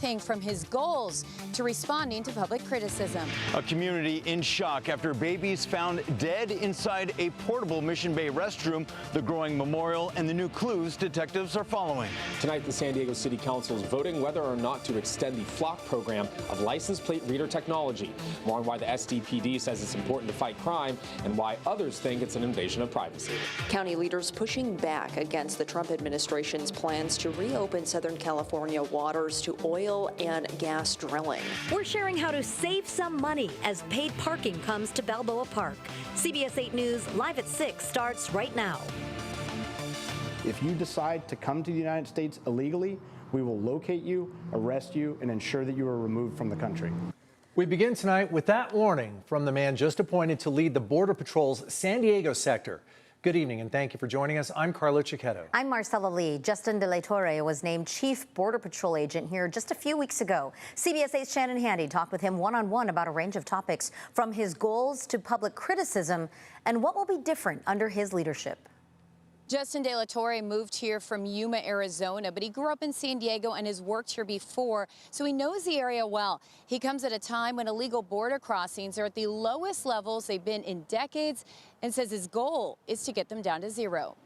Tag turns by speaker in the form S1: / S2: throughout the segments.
S1: From his goals to responding to public criticism.
S2: A community in shock after babies found dead inside a portable Mission Bay restroom, the growing memorial, and the new clues detectives are following.
S3: Tonight, the San Diego City Council is voting whether or not to extend the flock program of license plate reader technology. More on why the SDPD says it's important to fight crime and why others think it's an invasion of privacy.
S4: County leaders pushing back against the Trump administration's plans to reopen Southern California waters to oil and gas drilling.
S5: We're sharing how to save some money as paid parking comes to Balboa Park. CBS 8 News live at 6 starts right now.
S6: If you decide to come to the United States illegally, we will locate you, arrest you, and ensure that you are removed from the country.
S7: We begin tonight with that warning from the man just appointed to lead the Border Patrol's San Diego sector. Good evening, and thank you for joining us. I'm Carlo Cicchetto.
S8: I'm Marcella Lee. Justin De La Torre was named Chief Border Patrol Agent here just a few weeks ago. CBS 8's Shannon Handy talked with him one-on-one about a range of topics, from his goals to public criticism and what will be different under his leadership.
S1: Justin De La Torre moved here from Yuma, Arizona, but he grew up in San Diego and has worked here before, so he knows the area well. He comes at a time when illegal border crossings are at the lowest levels they've been in decades and says his goal is to get them down to zero.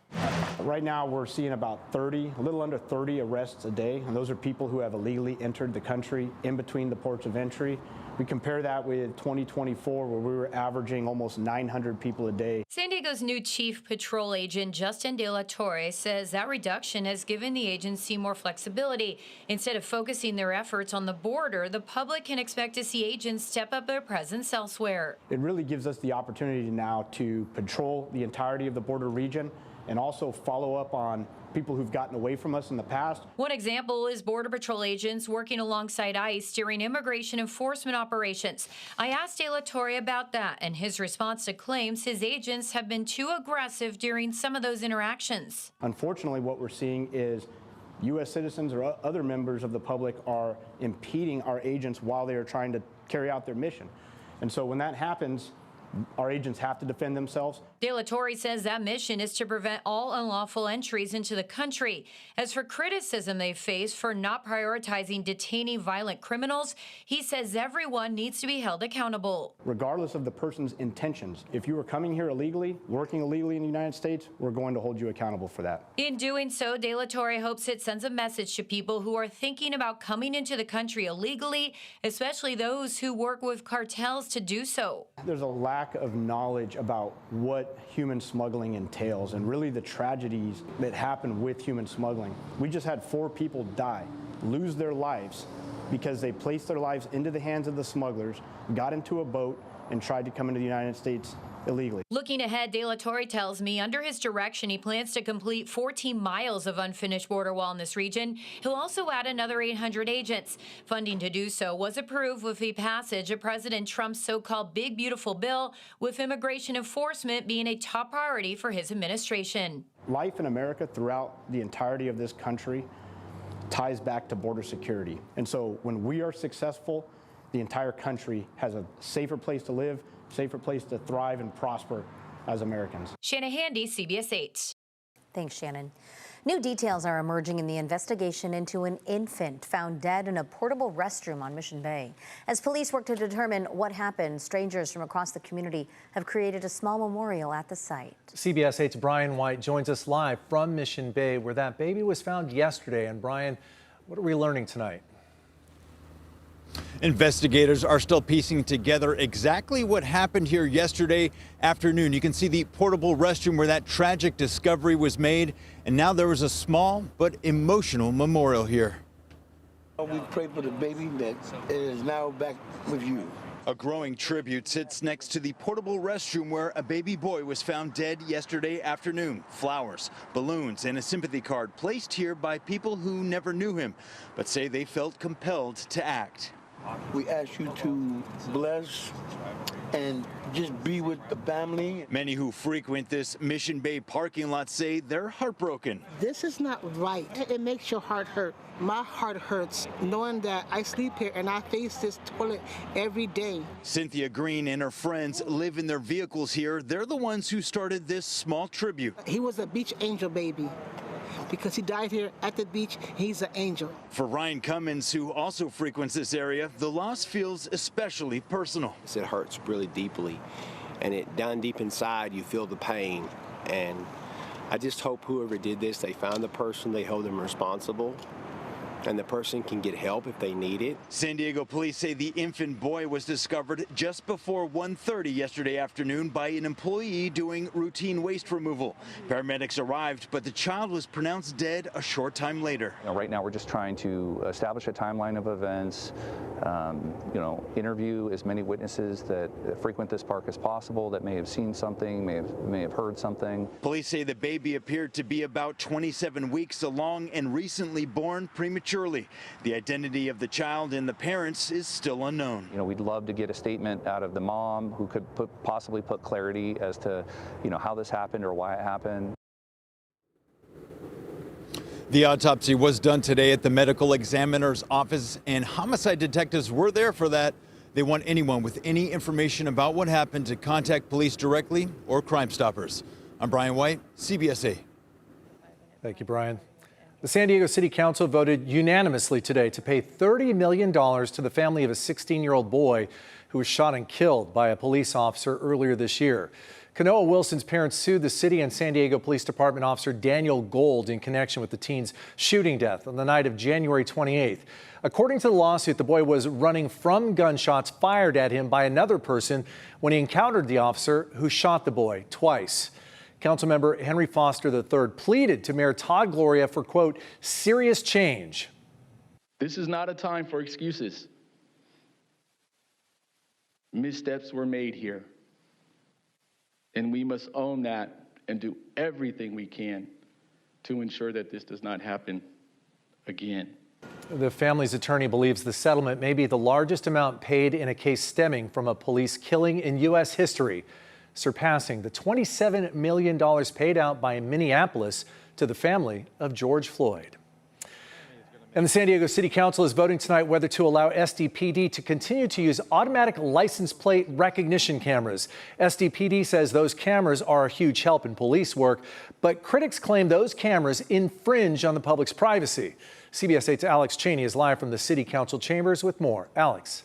S6: Right now, we're seeing about a little under 30 arrests a day, and those are people who have illegally entered the country in between the ports of entry. We compare that with 2024, where we were averaging almost 900 people a day.
S9: San Diego's new Chief Patrol Agent, Justin De La Torre, says that reduction has given the agency more flexibility. Instead of focusing their efforts on the border, the public can expect to see agents step up their presence elsewhere.
S6: It really gives us the opportunity now to patrol the entirety of the border region and also follow up on people who've gotten away from us in the past.
S9: One example is Border Patrol agents working alongside ICE during immigration enforcement operations. I asked De La Torre about that and his response to claims his agents have been too aggressive during some of those interactions.
S6: Unfortunately, what we're seeing is U.S. citizens or other members of the public are impeding our agents while they are trying to carry out their mission. And so when that happens, our agents have to defend themselves.
S9: De La Torre says that mission is to prevent all unlawful entries into the country. As for criticism they face for not prioritizing detaining violent criminals, he says everyone needs to be held accountable.
S6: Regardless of the person's intentions, if you are coming here illegally, working illegally in the United States, we're going to hold you accountable for that.
S9: In doing so, De La Torre hopes it sends a message to people who are thinking about coming into the country illegally, especially those who work with cartels to do so.
S6: There's a lack of knowledge about what human smuggling entails and really the tragedies that happen with human smuggling. We just had 4 people die, lose their lives because they placed their lives into the hands of the smugglers, got into a boat, and tried to come into the United States illegally.
S9: Looking ahead, De La Torre tells me under his direction he plans to complete 14 miles of unfinished border wall in this region. He'll also add another 800 agents. Funding to do so was approved with the passage of President Trump's so-called Big Beautiful Bill, with immigration enforcement being a top priority for his administration.
S6: Life in America throughout the entirety of this country ties back to border security. And so when we are successful, the entire country has a safer place to live, safer place to thrive and prosper as Americans.
S9: Shannon Handy, CBS 8.
S8: Thanks, Shannon. New details are emerging in the investigation into an infant found dead in a portable restroom on Mission Bay. As police work to determine what happened, strangers from across the community have created a small memorial at the site.
S7: CBS 8's Brian White joins us live from Mission Bay, where that baby was found yesterday. And Brian, what are we learning tonight?
S2: Investigators are still piecing together exactly what happened here yesterday afternoon. You can see the portable restroom where that tragic discovery was made, and now there was a small but emotional memorial here.
S10: We pray for the baby that is now back with you.
S2: A growing tribute sits next to the portable restroom where a baby boy was found dead yesterday afternoon. Flowers, balloons, and a sympathy card placed here by people who never knew him, but say they felt compelled to act.
S10: We ask you to bless and just be with the family.
S2: Many who frequent this Mission Bay parking lot say they're heartbroken.
S11: This is not right. It makes your heart hurt. My heart hurts knowing that I sleep here and I face this toilet every day.
S2: Cynthia Green and her friends live in their vehicles here. They're the ones who started this small tribute.
S11: He was a beach angel baby. because he died here at the beach. He's an angel.
S2: For Ryan Cummins, who also frequents this area, the loss feels especially personal.
S12: It hurts really deeply, and down deep inside, you feel the pain. And I just hope whoever did this, they found the person, they hold them responsible, and the person can get help if they need it.
S2: San Diego police say the infant boy was discovered just before 1:30 yesterday afternoon by an employee doing routine waste removal. Paramedics arrived, but the child was pronounced dead a short time later.
S13: Right now, we're just trying to establish a timeline of events, interview as many witnesses that frequent this park as possible that may have seen something, may have heard something.
S2: Police say the baby appeared to be about 27 weeks along and recently born prematurely. The identity of the child and the parents is still unknown.
S13: We'd love to get a statement out of the mom who could possibly put clarity as to, how this happened or why it happened.
S2: The autopsy was done today at the medical examiner's office, and homicide detectives were there for that. They want anyone with any information about what happened to contact police directly or Crime Stoppers. I'm Brian White, CBS 8.
S7: Thank you, Brian. The San Diego City Council voted unanimously today to pay $30 million to the family of a 16-year-old boy who was shot and killed by a police officer earlier this year. Kanoa Wilson's parents sued the city and San Diego Police Department officer Daniel Gold in connection with the teen's shooting death on the night of January 28th. According to the lawsuit, the boy was running from gunshots fired at him by another person when he encountered the officer who shot the boy twice. Councilmember Henry Foster III pleaded to Mayor Todd Gloria for, quote, serious change.
S14: This is not a time for excuses. Missteps were made here, and we must own that and do everything we can to ensure that this does not happen again.
S7: The family's attorney believes the settlement may be the largest amount paid in a case stemming from a police killing in U.S. history, surpassing the $27 million paid out by Minneapolis to the family of George Floyd. And the San Diego City Council is voting tonight whether to allow SDPD to continue to use automatic license plate recognition cameras. SDPD says those cameras are a huge help in police work, but critics claim those cameras infringe on the public's privacy. CBS 8's Alex Cheney is live from the City Council chambers with more. Alex.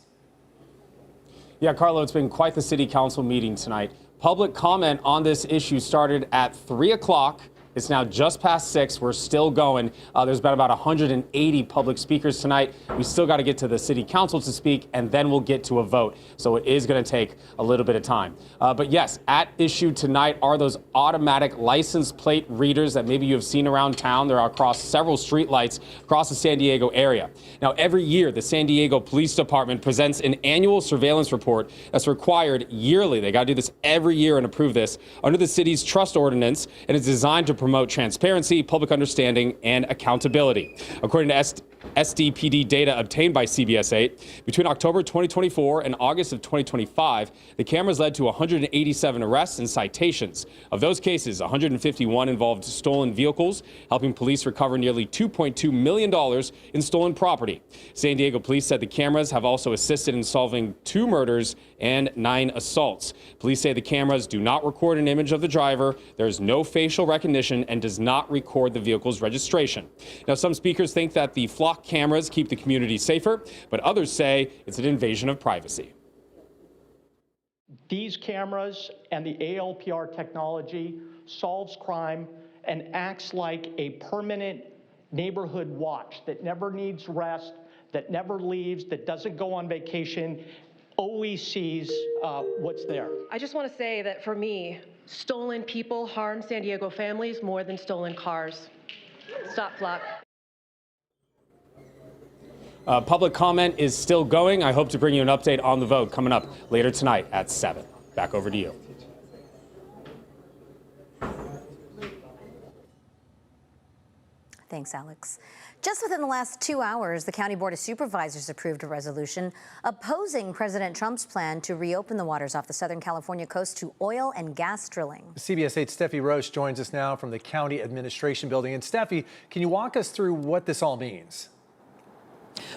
S3: Yeah, Carlo, it's been quite the City Council meeting tonight. Public comment on this issue started at 3 o'clock. It's now just past 6. We're still going. There's been about 180 public speakers tonight. We still got to get to the City Council to speak, and then we'll get to a vote. So it is going to take a little bit of time. But yes, at issue tonight are those automatic license plate readers that maybe you have seen around town. They're across several streetlights across the San Diego area. Now, every year, the San Diego Police Department presents an annual surveillance report that's required yearly. They got to do this every year and approve this under the city's trust ordinance, and it's designed to promote transparency, public understanding, and accountability. According to SDPD data obtained by CBS 8, between October 2024 and August of 2025, the cameras led to 187 arrests and citations. Of those cases, 151 involved stolen vehicles, helping police recover nearly $2.2 million in stolen property. San Diego police said the cameras have also assisted in solving 2 murders and 9 assaults. Police say the cameras do not record an image of the driver, there is no facial recognition, and does not record the vehicle's registration. Now, some speakers think that the flock cameras keep the community safer, but others say it's an invasion of privacy.
S15: These cameras and the ALPR technology solves crime and acts like a permanent neighborhood watch that never needs rest, that never leaves, that doesn't go on vacation, always sees what's there.
S16: I just want to say that for me, stolen people harm San Diego families more than stolen cars. Stop flock.
S3: Public comment is still going. I hope to bring you an update on the vote coming up later tonight at 7. Back over to you.
S8: Thanks, Alex. Just within the last 2 hours, the County Board of Supervisors approved a resolution opposing President Trump's plan to reopen the waters off the Southern California coast to oil and gas drilling.
S7: CBS 8's Steffi Roche joins us now from the County Administration Building. And Steffi, can you walk us through what this all means?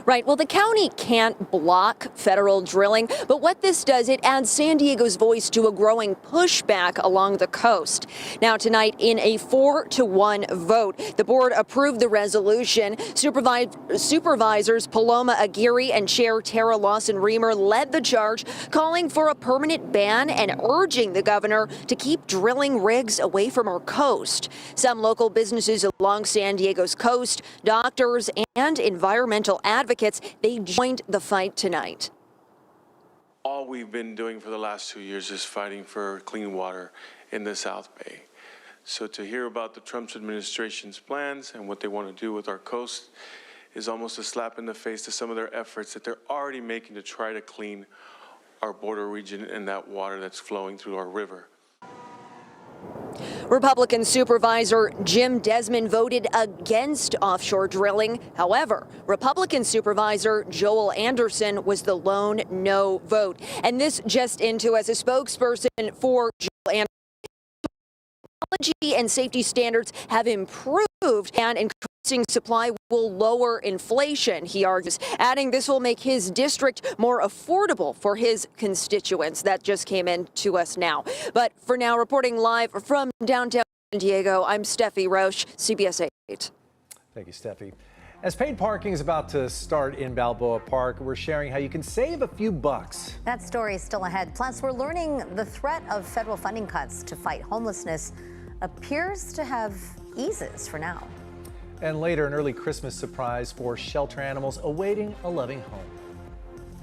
S4: Right. Well, the county can't block federal drilling, but what this does, it adds San Diego's voice to a growing pushback along the coast. Now, tonight, in a 4-1 vote, the board approved the resolution. Supervisors Paloma Aguirre and Chair Tara Lawson-Remer led the charge, calling for a permanent ban and urging the governor to keep drilling rigs away from our coast. Some local businesses along San Diego's coast, doctors, and environmental advocates, they joined the fight tonight.
S17: All we've been doing for the last 2 years is fighting for clean water in the South Bay. So to hear about the Trump administration's plans and what they want to do with our coast is almost a slap in the face to some of their efforts that they're already making to try to clean our border region and that water that's flowing through our river.
S4: Republican Supervisor Jim Desmond voted against offshore drilling. However, Republican Supervisor Joel Anderson was the lone no vote. And this just into as a spokesperson for Joel Anderson. Technology and safety standards have improved, and increasing supply will lower inflation, he argues, adding this will make his district more affordable for his constituents. That just came in to us now. But for now, reporting live from downtown San Diego, I'm Steffi Roche, CBS 8.
S7: Thank you, Steffi. As paid parking is about to start in Balboa Park, we're sharing how you can save a few bucks.
S8: That story is still ahead. Plus, we're learning the threat of federal funding cuts to fight homelessness appears to have eases for now.
S7: And later, an early Christmas surprise for shelter animals awaiting a loving home.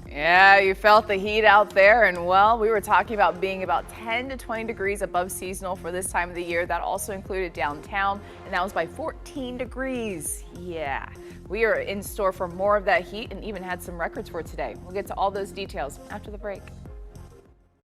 S18: Yeah, you felt the heat out there, and well, we were talking about being about 10 to 20 degrees above seasonal for this time of the year. That also included downtown, and that was by 14 degrees. Yeah, we are in store for more of that heat and even had some records for today. We'll get to all those details after the break.